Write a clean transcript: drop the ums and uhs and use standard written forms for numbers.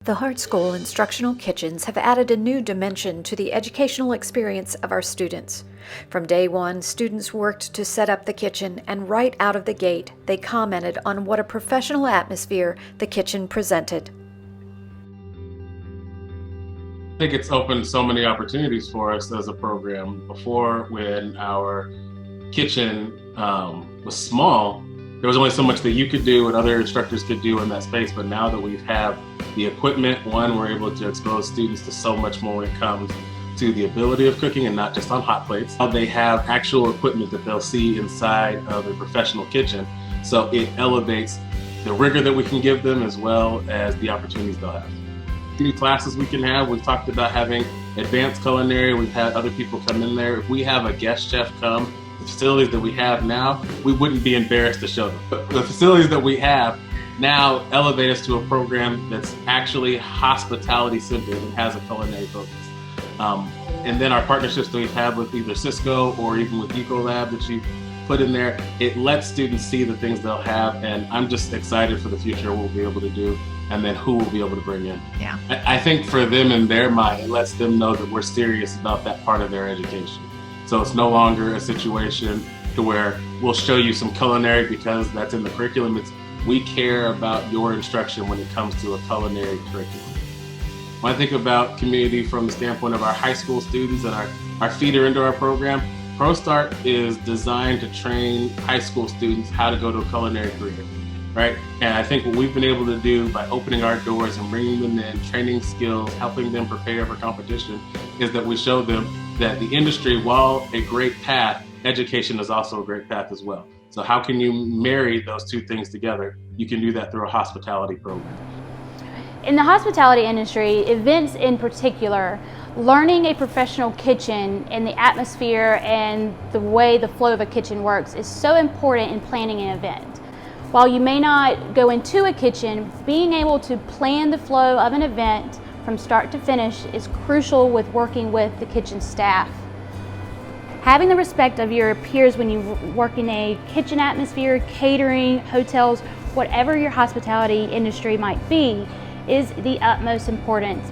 The Hart School instructional kitchens have added a new dimension to the educational experience of our students. From day one, students worked to set up the kitchen, and right out of the gate, they commented on what a professional atmosphere the kitchen presented. I think it's opened so many opportunities for us as a program. Before, when our kitchen was small, there was only so much that you could do and other instructors could do in that space. But now that we have the equipment, we're able to expose students to so much more when it comes to the ability of cooking and not just on hot plates. Now they have actual equipment that they'll see inside of a professional kitchen. So it elevates the rigor that we can give them as well as the opportunities they'll have. New classes we can have. We've talked about having advanced culinary. We've had other people come in there. If we have a guest chef come, the facilities that we have now, we wouldn't be embarrassed to show them. But the facilities that we have now elevate us to a program that's actually hospitality centered and has a culinary focus. And then our partnerships that we've had with either Cisco or even with Ecolab that you put in there, it lets students see the things they'll have, and I'm just excited for the future we'll be able to do and then who we'll be able to bring in. Yeah. I think for them in their mind, it lets them know that we're serious about that part of their education. So it's no longer a situation to where we'll show you some culinary because that's in the curriculum. It's we care about your instruction when it comes to a culinary curriculum. When I think about community from the standpoint of our high school students and our feeder into our program, ProStart is designed to train high school students how to go to a culinary career, right? And I think what we've been able to do by opening our doors and bringing them in, training skills, helping them prepare for competition, is that we show them that the industry, while a great path, education is also a great path as well. So how can you marry those two things together? You can do that through a hospitality program. In the hospitality industry, events in particular, learning a professional kitchen and the atmosphere and the way the flow of a kitchen works is so important in planning an event. While you may not go into a kitchen, being able to plan the flow of an event from start to finish is crucial with working with the kitchen staff. Having the respect of your peers when you work in a kitchen atmosphere, catering, hotels, whatever your hospitality industry might be, is the utmost importance.